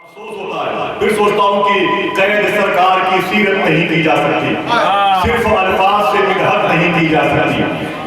افسوس ہوتا ہے، پھر سوچتا ہوں کہ قید سرکار کی سیرت نہیں کی جا سکتی، صرف الفاظ سے مدحت نہیں کی جا سکتی.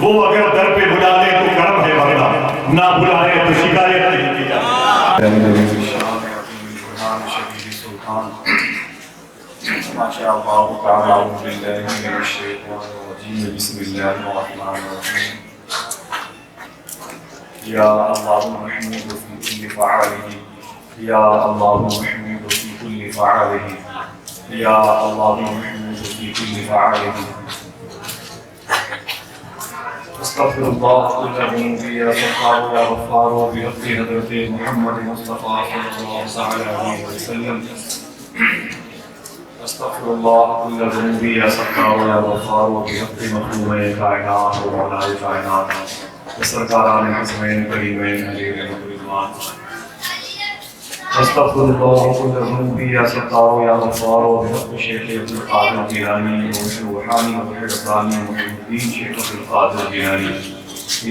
وہ اگر در پہ بلا لے تو کرم ہے ورنہ نہ بلائے تو شکایت نہیں کی جا سکتی. ماشاء اللہ تعالی اعوذ باللہ من الشیطان الرجیم بسم اللہ الرحمن الرحیم یا اللہ محمود فی کل فعالہ یا اللہ محمود فی کل فعالہ یا اللہ محمود فی کل فعالہ استغفر اللہ کل ذنوب یا ستار یا غفار بحق حضرت محمد مصطفیٰ صلی اللہ علیہ وسلم استغفر اللہ کل ذنوب یا ستار یا غفار بحق مخلوق کائنات و مولا کائنات سرکاران حسنین کریمین علیہ رضوان استغفر اللہ کل ذنوب یا ستار یا غفار بحق شیخ عبد القادر جیلانی روحانی و حرفانی محی الدین شیخ عبد القادر جیلانی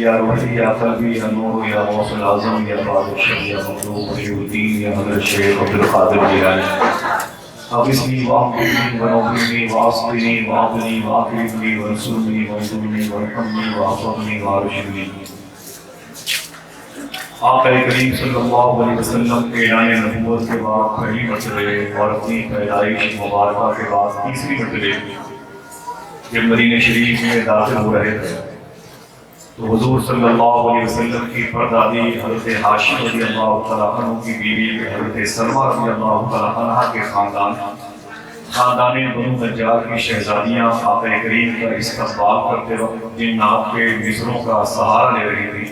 یا روحی یا قلبی یا نور یا غوث العظم یا بادشاہ یا مخلوق محی الدین یا حضرت شیخ عبد القادر جیلانی اغثنی وأغثنی ونوّرنی وأصلحنی وأغنی وأكرمنی وانصرنی وانصرنی وارحمنی وأحفظنی وارشدنی. آقا کریم صلی اللہ علیہ وسلم کے اعلان نبوت کے بعد پہلی مرتبہ اور اپنی پیدائش مبارکہ کے بعد تیسری مرتبہ جب مدینہ شریف میں داخل ہو رہے تھے تو حضور صلی اللہ علیہ وسلم کی پردادی حضرت ہاشم رضی اللہ تعالیٰ عنہ کی بیوی حضرت سلمہ رضی اللہ تعالیٰ عنہ کے خاندان بنو نجار کی شہزادیاں آقا کریم کا استقبال کرتے وقت جن ناک کے مصروں کا سہارا لے رہی تھی.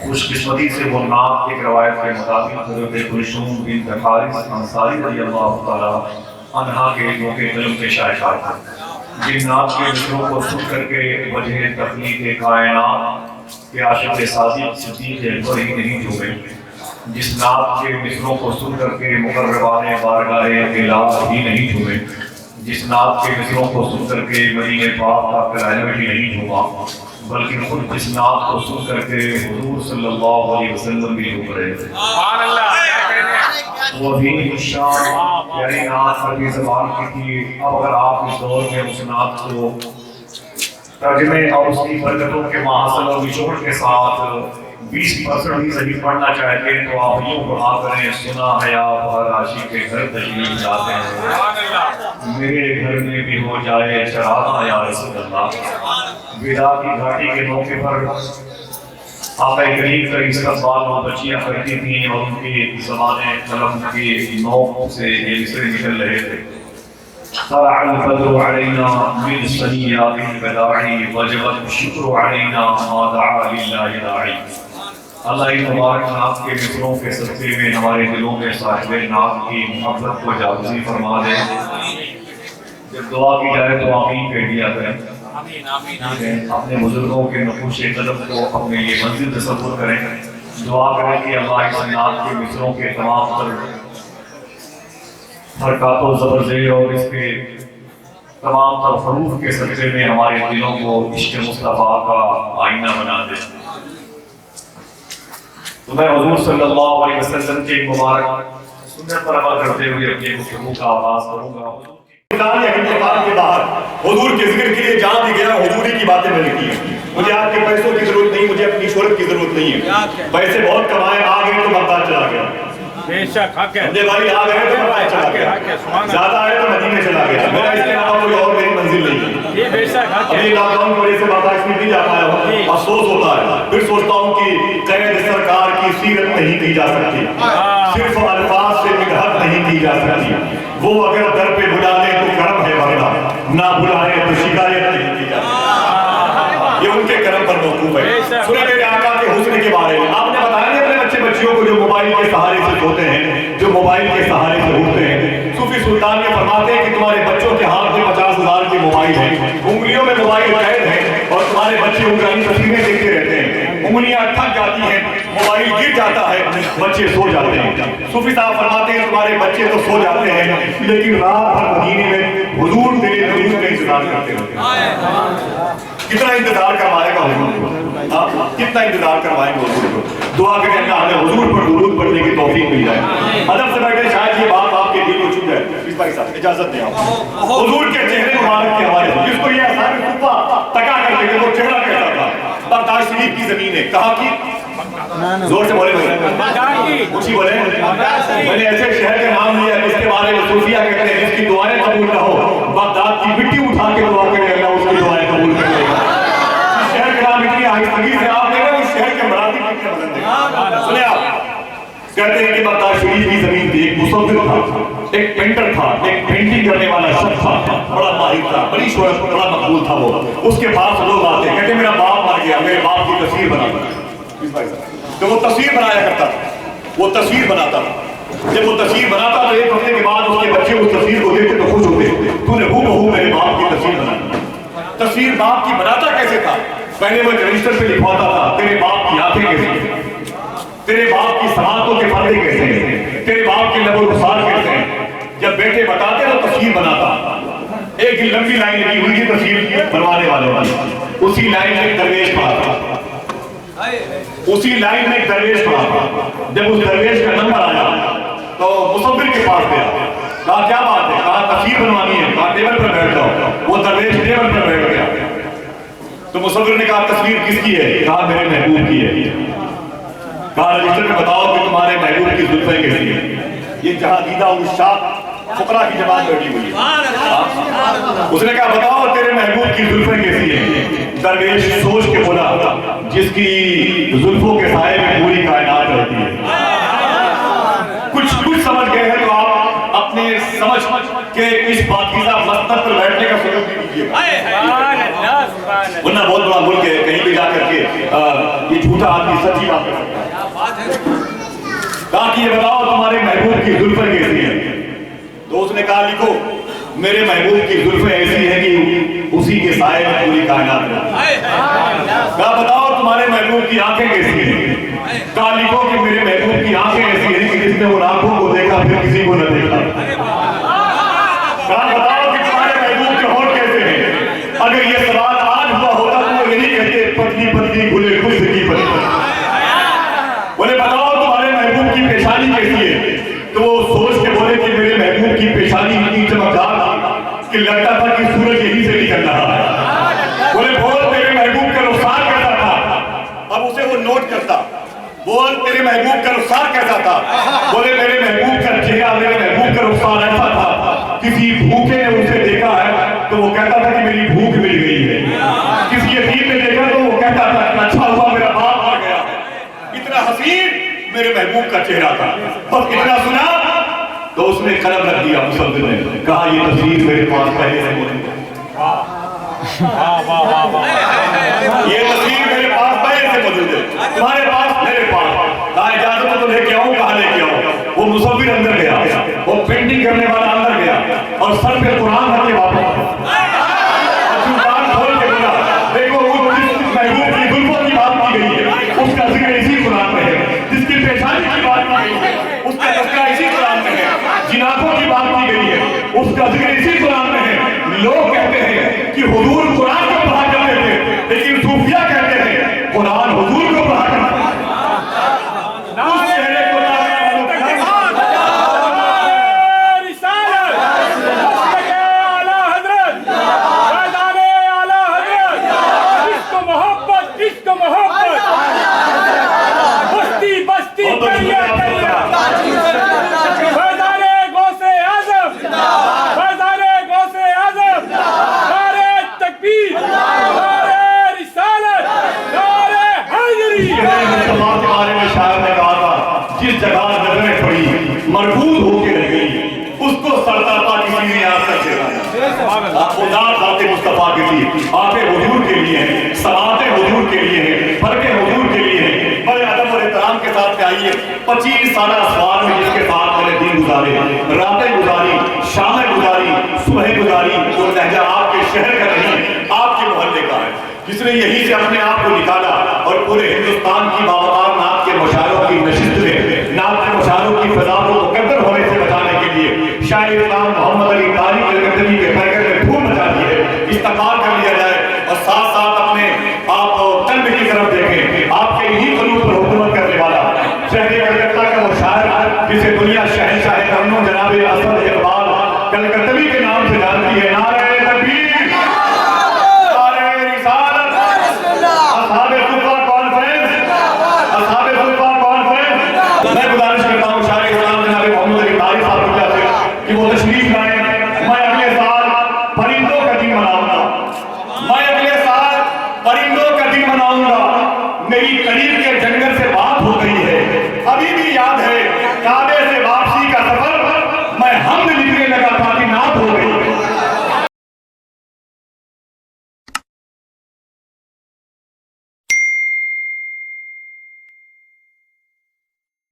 خوش قسمتی سے وہ ناک ایک روایت کے مطابق حضرت کلثوم بنت حارث انصاری رضی اللہ تعالیٰ عنہ کے موقع علم کے شائقہ تھے. جن ناک کے مصروں کو سن کر کے وجہ تخلیق کائنات کے عاشق صادق صدیق اکبر ہی نہیں جھومے، جس ناک کے مصروں کو سن کر کے مقربان بارگاہ الہ ہی نہیں جھومے، جس ناک کے مصروں کو سن کر کے مدینہ پاک کا قلعہ ہی نہیں جھوما، بلکہ خود جس ناک کو سن کر کے حضور صلی اللہ علیہ وسلم بھی جھوم رہے تھے. وہ بھی شام یعنی نعت عربی زبان کی تھی. اب اگر آپ اس دور میں اس نعت کو ترجمے اور اس کی برکتوں کے محاصل اور نچوڑ کے ساتھ 20% بھی صحیح پڑھنا چاہتے ہیں تو آپ یوں پڑھا کریں: سنا ہے آپ ہر عاشق کے گھر تشریف لاتے ہیں، میرے گھر میں بھی ہو جائے چراغاں یا رسول اللہ. ودا کی گھاٹی کے موقع پر آقا کریم کا استقبال وہ بچیاں کرتی تھیں اور ان کی زبان قلم کی نوک سے یہ مصرے نکل رہے تھے: طلع البدر علينا من ثنيات الوداع وجب الشكر علينا ما دعا لله داعي. اللہ ان مبارک نعت کے مصروں کے صدقے میں ہمارے دلوں میں صاحب نعت کی محبت کو جاگزی فرما دے. جب دعا کی جائے تو آمین کہہ دیا کریں. اپنے بزرگوں کے نقوش قدم کو اپنے یہ منزل تصور کریں. دعا کریں کہ اللہ اس نعت کے مصروں کے تمام تر حرکات و زبر زیر اور اس کے تمام تر حروف کے صدقے میں ہمارے دلوں کو عشق مصطفیٰ کا آئینہ بنا دے. تو میں حضور صلی اللہ علیہ وسلم کے مبارک سنت پر عمل کرتے ہوئے اپنے گفتگو کا آغاز کروں گا. کے باہر حضور کے ذکر کے لیے جان بھی گیا، حضوری کی باتیں میں نے کی ہیں. مجھے آپ کے پیسوں کی ضرورت نہیں، مجھے اپنی شہرت کی ضرورت نہیں ہے. پیسے بہت کمائے، آ گئے تو بغداد چلا گیا. بے شک حق ہے. مجھے بھائی آ گئے تو بغداد چلا گیا. زیادہ آئے تو مدینے چلا گیا. میرا اس کے علاوہ کوئی اور میری منزل نہیں ہے. یہ بے شک حق ہے. ابھی لاک ڈاؤن کی وجہ سے بغداد اس میں نہیں جا پایا ہوں. افسوس ہوتا ہے، پھر سوچتا ہوں کہ قید سرکار کی سیرت نہیں کی جا سکتی، صرف الفاظ سے مدحت نہیں کی جا سکتی. وہ اگر در پہ بلا لے تو کرم ہے ورنہ نہ بلائے تو شکایت نہیں کی جا سکتی. یہ ان کے کرم پر موقوف ہے. سنیں میرے آقا کے حسن کے بارے میں. آپ نے بتایا نہیں اپنے بچے بچیوں کو جو موبائل کے سہارے سے سوتے ہیں، جو موبائل کے سہارے سے اٹھتے ہیں. صوفی سلطان یہ فرماتے ہیں کہ تمہارے بچوں کے ہاتھ میں 50,000 کے موبائل ہیں، انگلیوں میں موبائل قید ہے اور تمہارے بچے انگلی تصویریں دیکھتے رہتے ہیں. انگلیاں تھک جاتی ہیں، موبائل گر جاتا ہے، بچے سو جاتے ہیں. صوفی صاحب فرماتے ہیں تمہارے بچے تو سو جاتے ہیں لیکن رات بھر مدینے میں حضور تیرے درود کا انتظار کرتے ہوتے ہیں. کتنا انتظار کا مالک ہے حضور. कितना इंतजार करवाएंगे हुजूर को। दुआ करें अल्लाह हमें हुजूर पर दुरूद पढ़ने की तौफीक मिल जाए। अदब से बैठे, शायद ये बात आपके दिल को छू जाए। इस भाई साहब इजाजत दें आप हुजूर के चेहरे मुबारक के हवाले से, जिसको ये असाब सुफा तका करके वो चेहरा कहता था, बगदाद शरीफ की जमीन है। कहा कि जोर से बोले ऊंची बोले। मैंने ऐसे शहर का नाम लिया जिसके बारे में सूफिया कहते हैं जिसकी दुआएं कबूल ना हो, बगदाद की मिट्टी उठा के दुआ करे अल्लाह उसकी दुआएं कबूल कर लेगा। शहर का नाम इतनी आहिस्तगी से आप ले रहे हो, उस शहर के मराती कितने बदल देंगे। सुने आप, कहते हैं कि बगदाद शरीफ की जमीन थी, एक मुसव्विर था, एक पेंटर था, एक पेंटिंग करने वाला शख्स था, बड़ा माहिर था, बड़ी शोहरत, बड़ा मकबूल था वो। उसके पास लोग आते कहते मेरा बाप मर गया, मेरे बाप की तस्वीर बना दो। तो वो तस्वीर बनाया करता था, वो तस्वीर बनाता था। जब वो तस्वीर बनाता तो एक हफ्ते के बाद उसके बच्चे उस तस्वीर को देखते तो खुश होते, तूने हूबहू मेरे बाप की तस्वीर बनाई। तस्वीर बाप की बनाता कैसे था? पहले वो रजिस्टर पे लिखवाता था तेरे बाप की आंखें कैसी हैं, तेरे बाप की समातों के पर्दे कैसे हैं, तेरे बाप के लबो रुसार कैसे हैं। जब बेटे बताते तो तस्वीर बनाता। एक लंबी लाइन लगी हुई थी तस्वीर बनवाने वाले वाली, उसी लाइन में दरवेश पड़ा था, उसी लाइन में दरवेश पड़ा था। जब उस दरवेश का नंबर आया तो मुसव्विर के पास गया, कहा क्या बात है? कहा तस्वीर बनवानी है। कहा टेबल पर बैठ जाओ। वो दरवेश टेबल पर बैठ गया। तो मुसव्विर ने कहा तस्वीर किसकी है? कहा मेरे महबूब की है। कहा रजिस्टर में बताओ कि तुम्हारे महबूब की जुल्फें कैसी है। ये जहांगीदा और शाह फुकरा की जमात बैठी हुई है। उसने कहा बताओ तेरे महबूब की जुल्फें कैसी है। दरवेश सोच के बोला जिसकी जुल्फों के साए में पूरी कायनात रहती है। कुछ समझ गए हैं तो आप अपने समझ के इस पाकीज़ा मस्तक पर बैठने का सुलूक भी कीजिएगा, वरना बहुत बड़ा मुल्क है, कहीं भी जाकर के ये झूठा आदमी सच्ची बात कर सकता है। कहा कि ये बताओ तुम्हारे महबूब की जुल्फें कैसी हैं। तो उसने कहा लिखो मेरे महबूब की जुल्फें ऐसी है कि उसी के साए में पूरी कायनात है। कहा बताओ तुम्हारे महबूब की आंखें कैसी हैं। कहा लिखो कि मेरे महबूब की आंखें ऐसी हैं कि जिसने उन आंखों को देखा फिर किसी को न देखा। कहा बताओ कि तुम्हारे महबूब के होंठ कैसे हैं। अगर ये सवाल आज हुआ होता तो वो यही कहते पतली पतली खुले खुश की पतली। बोले बताओ तुम्हारे महबूब की पेशानी कैसी है। तो वो सोच के बोले कि मेरे महबूब की पेशानी इतनी चमकदार कि लगता था कि सूरज यहीं से निकल रहा है। बोले बोल तेरे महबूब का रुखसार कैसा था। अब उसे वो नोट करता, बोल तेरे महबूब का रुखसार कैसा था। बोले मेरे महबूब का चेहरा, मेरे महबूब का रुखसार ऐसा था किसी भूखे ने उसे देखा है तो वो कहता था कि मेरी भूख मिल गई है। किसी यतीम ने देखा तो वो कहता था कि अच्छा हुआ मेरा बाप मर गया। इतना हसीन मेरे महबूब का चेहरा था। बस इतना सुना तो उसने कलम रख दिया मुसव्विर ने, कहा ये तस्वीर मेरे पास पहले से मौजूद है। ये तस्वीर मेरे पास पहले से मौजूद है, तुम्हारे पास मेरे पास। कहा इजाजत तो लेके आऊं। कहा लेके आओ। वो मुसव्विर अंदर गया, वो पेंटिंग करने वाला अंदर गया और सर पे कुरान रख के वापस खोल के बोला देखो वो महबूब की जुल्फों की बात की गई है, उसका जिक्र इसी कुरान में है। जिसकी पेशानी की बात की गई है उसका तस्करा इसी कुरान में है। जिन आंखों की बात की गई है उसका जिक्र इसी कुरान में है। लोग कहते हैं कि हुजूर कुरान को पढ़ा करते थे, लेकिन सूफिया कहते हैं कुरान हुजूर को पढ़ा करते थे। उस चेहरे को जिस जगह नजरें पड़ी मरबूत होके रह गई उसको सरदाता किसी ने याद कर दिया। मुस्तफा की थी आंखें हुजूर के लिए हैं, सलातें हुजूर के लिए हैं, फरके हुजूर के लिए हैं। बड़े अदब और एहतराम के साथ आइए 25 साल सवार में जिसके साथ मैंने दिन गुजारे, रातें गुजारी, शामें गुजारी, सुबह गुजारी, वो लहजा आपके शहर का नहीं आपके मोहल्ले का है, जिसने यहीं से अपने आप को निकाला और पूरे हिंदुस्तान की बावकार नात के मुशायरों की नशिस्त में नात के मुशायरों की फजा को मुकद्दर होने से बचाने के लिए शायर इस्लाम मोहम्मद अली तारिक अलकतरी के पैकर में धूम मचा दी है। इस तकाल